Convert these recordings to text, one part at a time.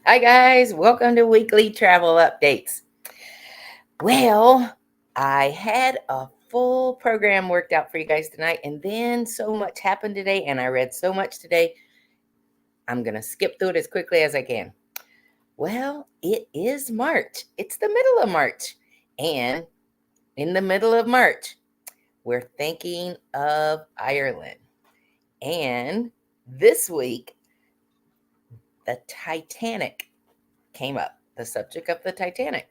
Hi, guys. Welcome to Weekly Travel Updates. Well, I had a full program worked out for you guys tonight, and then so much happened today, and I read so much today. I'm going to skip through it as quickly as I can. Well, it is March. It's the middle of March. And in the middle of March, we're thinking of Ireland. And this week, the Titanic came up, the subject of the Titanic.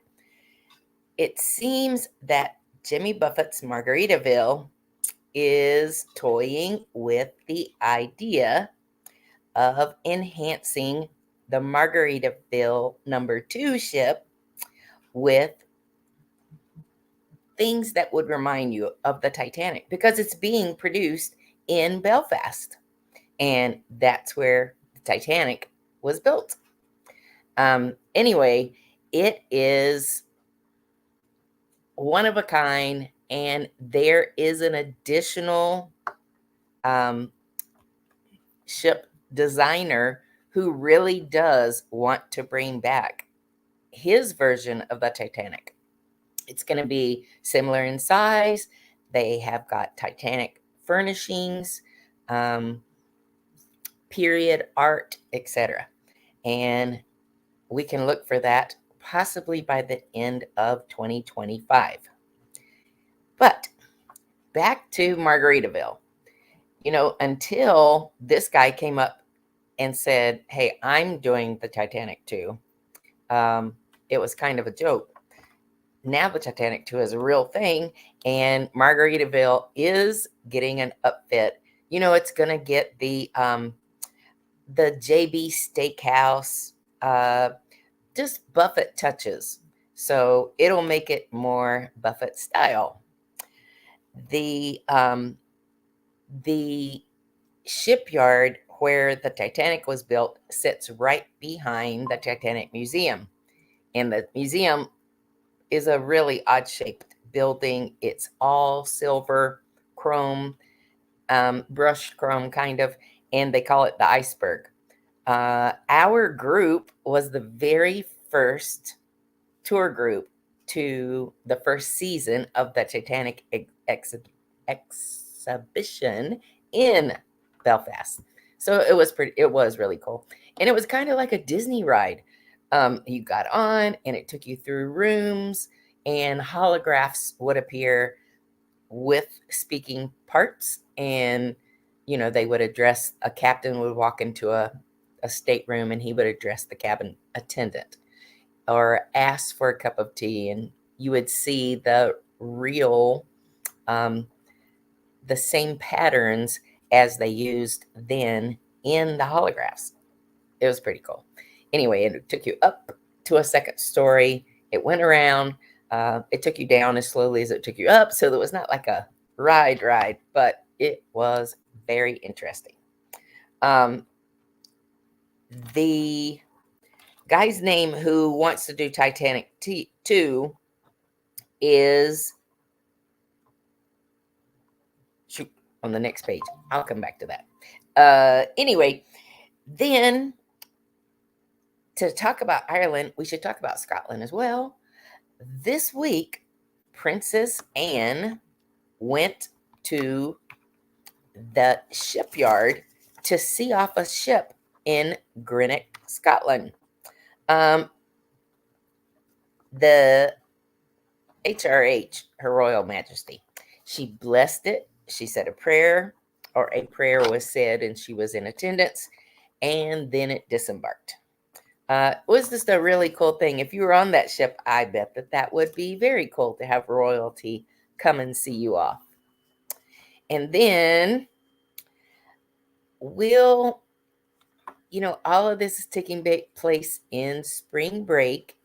It seems that Jimmy Buffett's Margaritaville is toying with the idea of enhancing the Margaritaville #2 ship with things that would remind you of the Titanic because it's being produced in Belfast. And that's where the Titanic was built. Anyway, it is one of a kind, and there is an additional ship designer who really does want to bring back his version of the Titanic. It's going to be similar in size. They have got Titanic furnishings, period art, etc. And we can look for that possibly by the end of 2025. But back to Margaritaville. Until this guy came up and said, "Hey, I'm doing the Titanic too," it was kind of a joke. Now the Titanic 2 is a real thing, and Margaritaville is getting an upfit. It's going to get the JB Steakhouse, just Buffett touches. So it'll make it more Buffett style. The shipyard where the Titanic was built sits right behind the Titanic Museum. And the museum is a really odd-shaped building. It's all silver, chrome, brushed chrome kind of, and they call it the iceberg. Our group was the very first tour group to the first season of the Titanic exhibition in Belfast. So it was really cool. And it was kind of like a Disney ride. You got on and it took you through rooms, and holographs would appear with speaking parts, and they would address, a captain would walk into a stateroom and he would address the cabin attendant or ask for a cup of tea, and you would see the real the same patterns as they used then in the holographs. It was pretty cool. Anyway, it took you up to a second story. It went around. It took you down as slowly as it took you up. So it was not like a ride, but it was very interesting. The guy's name who wants to do Titanic 2 is, shoot, on the next page. I'll come back to that. Anyway, then to talk about Ireland, we should talk about Scotland as well. This week, Princess Anne went to the shipyard to see off a ship in Greenock, Scotland. The HRH, Her Royal Majesty, she blessed it. She said a prayer, or a prayer was said, and she was in attendance, and then it disembarked. It was just a really cool thing. If you were on that ship, I bet that would be very cool to have royalty come and see you off. And then all of this is taking place in spring break,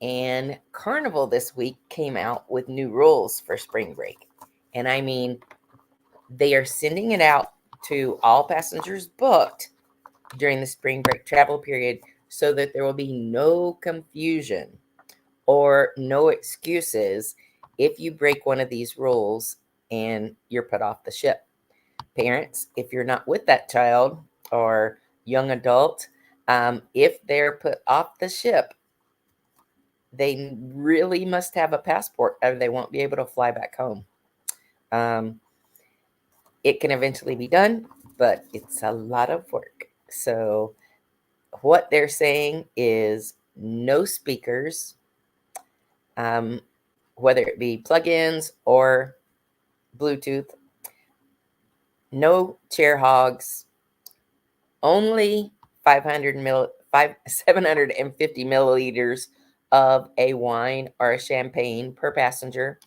and Carnival this week came out with new rules for spring break. And I mean, they are sending it out to all passengers booked during the spring break travel period so that there will be no confusion or no excuses if you break one of these rules and you're put off the ship. Parents, if you're not with that child or young adult, If they're put off the ship, they really must have a passport or they won't be able to fly back home. It can eventually be done, but it's a lot of work. So what they're saying is no speakers, whether it be plug-ins or Bluetooth, no chair hogs, only 750 milliliters of a wine or a champagne per passenger.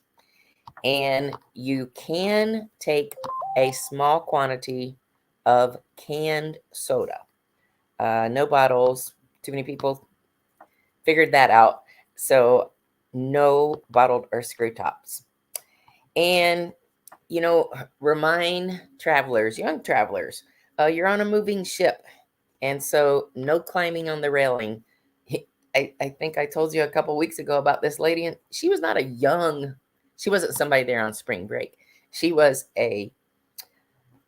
And you can take a small quantity of canned soda. No bottles. Too many people figured that out. So no bottled or screw tops. And, remind travelers, young travelers, you're on a moving ship. And so no climbing on the railing. I think I told you a couple weeks ago about this lady, and she was not she wasn't somebody there on spring break. She was a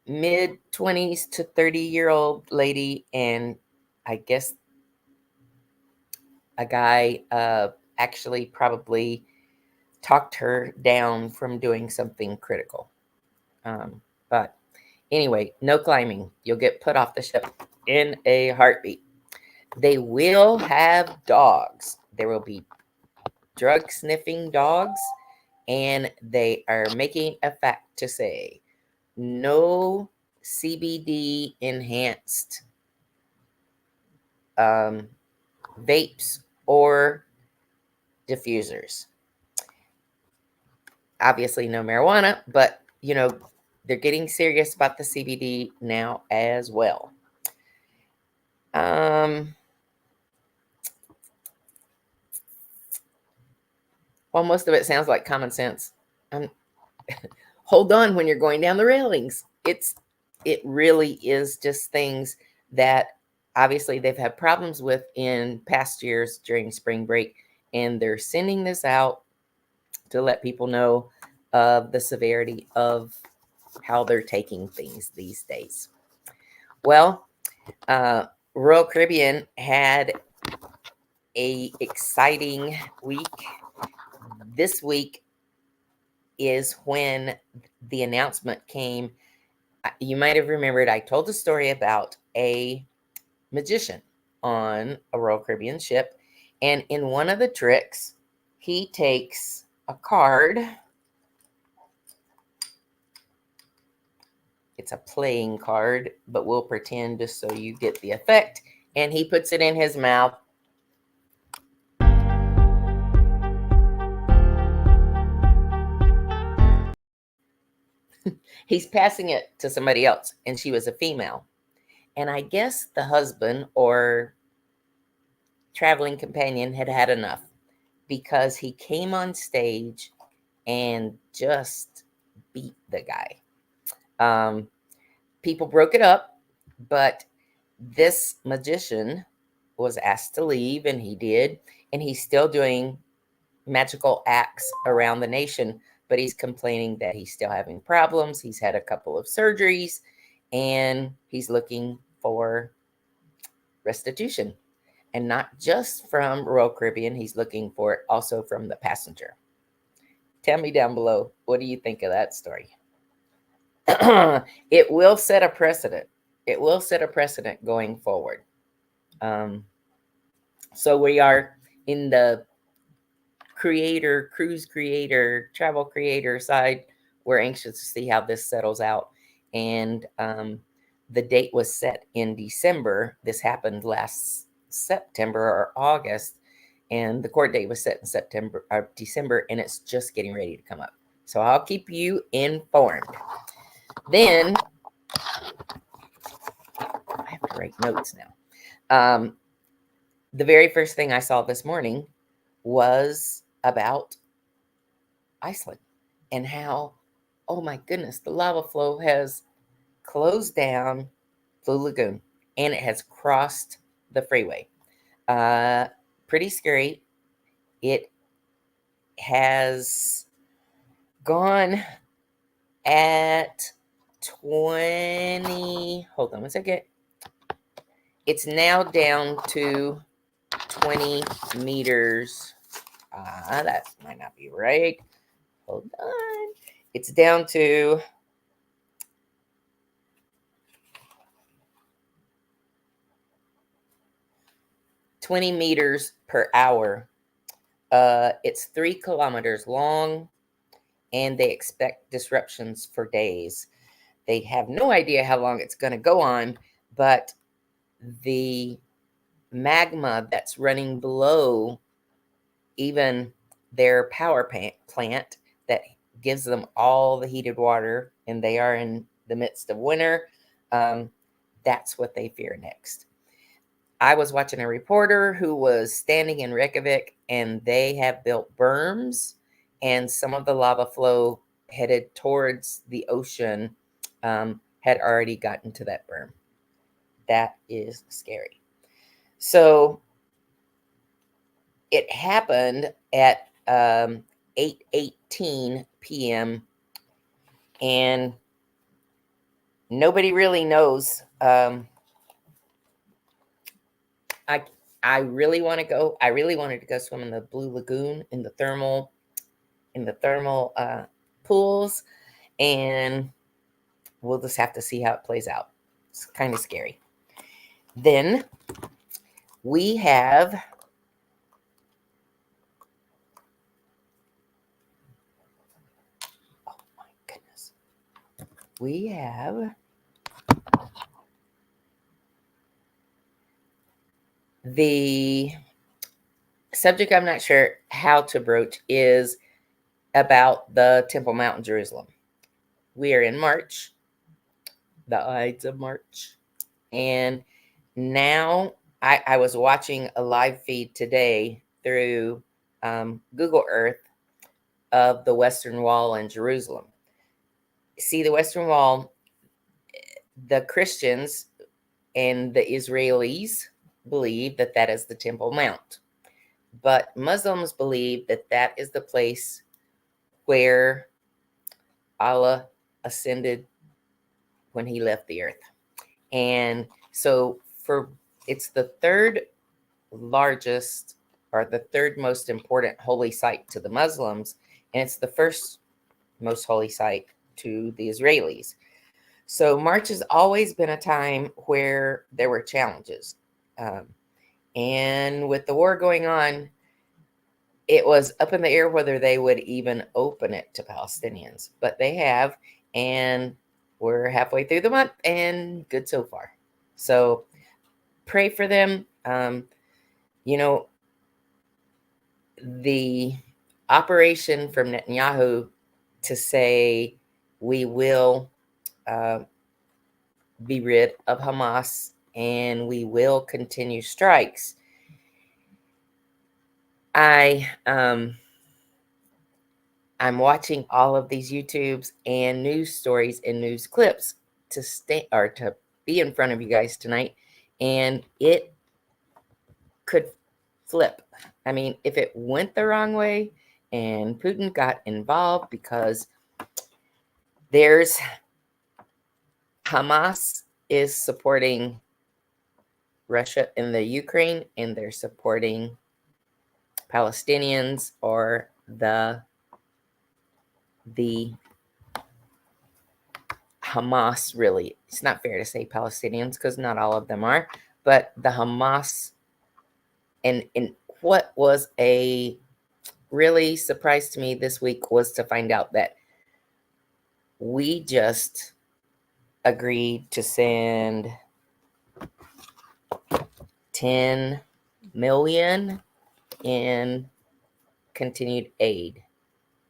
mid 20s to 30-year-old lady, and I guess a guy actually probably talked her down from doing something critical. But anyway, no climbing. You'll get put off the ship in a heartbeat. They will have dogs. There will be drug sniffing dogs, and they are making a fact to say no CBD enhanced vapes or diffusers. Obviously, no marijuana, but they're getting serious about the CBD now as well. Well, most of it sounds like common sense. Hold on when you're going down the railings. It really is just things that obviously they've had problems with in past years during spring break, and they're sending this out to let people know of the severity of how they're taking things these days. Well, Royal Caribbean had a exciting week. This week is when the announcement came. You might have remembered I told a story about a magician on a Royal Caribbean ship, and in one of the tricks, he takes a card. It's a playing card, but we'll pretend just so you get the effect, and he puts it in his mouth. He's passing it to somebody else, and she was a female. And I guess the husband or traveling companion had had enough, because he came on stage and just beat the guy. People broke it up, but this magician was asked to leave, and he did. And he's still doing magical acts around the nation, but he's complaining that he's still having problems. He's had a couple of surgeries, and he's looking for restitution. And not just from Royal Caribbean, he's looking for it also from the passenger. Tell me down below, what do you think of that story? It will set a precedent. It will set a precedent going forward. So we are in the cruise creator, travel creator side. We're anxious to see how this settles out. And the date was set in December. This happened last September or August, and the court date was set in September or December, and it's just getting ready to come up. So I'll keep you informed. Then I have to write notes now. The very first thing I saw this morning was about Iceland and how, oh my goodness, the lava flow has closed down Blue Lagoon, and it has crossed the freeway. Pretty scary. It has gone at 20. Hold on one second. It's now down to 20 meters. That might not be right. Hold on. It's down to 20 meters per hour. It's 3 kilometers long, and they expect disruptions for days. They have no idea how long it's going to go on, but the magma that's running below even their power plant that gives them all the heated water, and they are in the midst of winter, that's what they fear next. I was watching a reporter who was standing in Reykjavik, and they have built berms, and some of the lava flow headed towards the ocean had already gotten to that berm. That is scary. So it happened at 8:18 p.m. and nobody really knows. I really want to go. I really wanted to go swim in the Blue Lagoon in the thermal pools, and we'll just have to see how it plays out. It's kind of scary. Then we have we have the subject I'm not sure how to broach is about the Temple Mount in Jerusalem. We are in March, the Ides of March, and now I was watching a live feed today through Google Earth of the Western Wall in Jerusalem. See, the Western Wall, the Christians and the Israelis believe that that is the Temple Mount. But Muslims believe that that is the place where Allah ascended when he left the earth. And so it's the third largest or the third most important holy site to the Muslims, and it's the first most holy site to the Israelis. So March has always been a time where there were challenges. And with the war going on, it was up in the air whether they would even open it to Palestinians, but they have, and we're halfway through the month and good so far. So pray for them. The operation from Netanyahu to say we will be rid of Hamas and we will continue strikes. I'm watching all of these YouTubes and news stories and news clips to be in front of you guys tonight, and it could flip. I mean, if it went the wrong way and Putin got involved, because there's Hamas is supporting Russia in the Ukraine, and they're supporting Palestinians or the Hamas, really. It's not fair to say Palestinians because not all of them are, but the Hamas. And what was a really surprise to me this week was to find out that we just agreed to send 10 million in continued aid,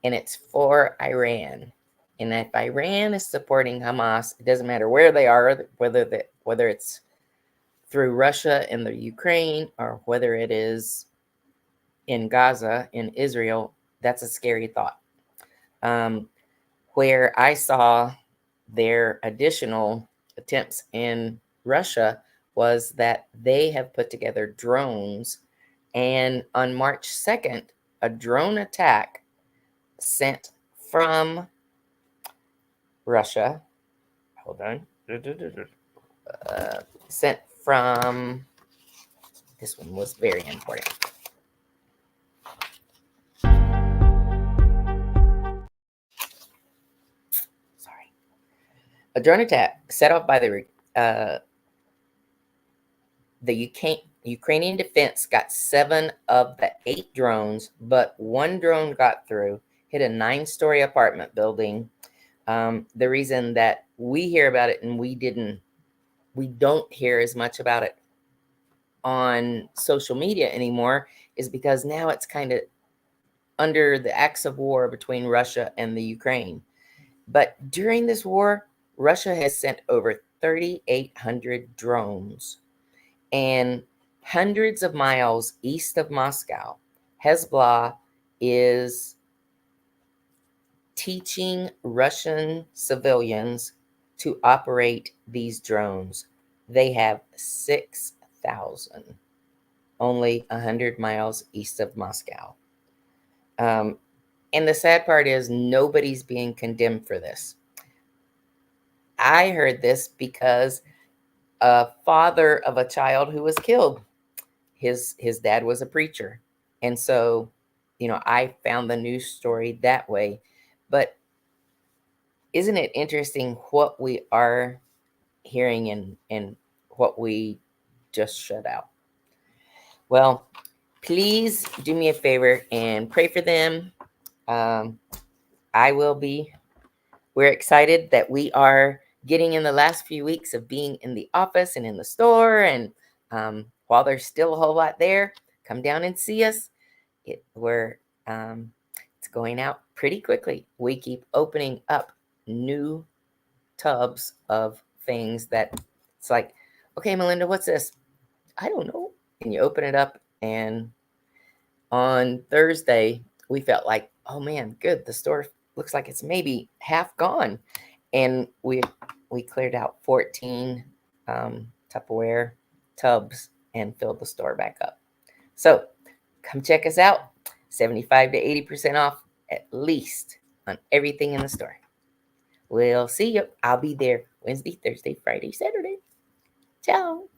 and it's for Iran. And if Iran is supporting Hamas, it doesn't matter where they are, whether it's through Russia and the Ukraine or whether it is in Gaza, in Israel. That's a scary thought. Where I saw their additional attempts in Russia was that they have put together drones, and on March 2nd, a drone attack sent from Russia, sent from, this one was very important. Sorry. A drone attack set off by the Ukrainian defense got 7 of the 8 drones, but one drone got through, hit a 9-story apartment building. The reason that we hear about it and we don't hear as much about it on social media anymore is because now it's kind of under the acts of war between Russia and the Ukraine. But during this war, Russia has sent over 3,800 drones, and hundreds of miles east of Moscow, Hezbollah is teaching Russian civilians to operate these drones. They have 6,000, only 100 miles east of Moscow. And the sad part is nobody's being condemned for this. I heard this because a father of a child who was killed, his dad was a preacher. And so, I found the news story that way. But isn't it interesting what we are hearing and what we just shut out? Well, please do me a favor and pray for them. I will be. We're excited that we are getting in the last few weeks of being in the office and in the store. And while there's still a whole lot there, come down and see us. It's going out pretty quickly. We keep opening up new tubs of things that it's like, okay, Melinda, what's this? I don't know. And you open it up, and on Thursday, we felt like, oh man, good. The store looks like it's maybe half gone. And we cleared out 14 Tupperware tubs and filled the store back up. So come check us out. 75 to 80% off at least on everything in the store. We'll see you. I'll be there Wednesday, Thursday, Friday, Saturday. Ciao.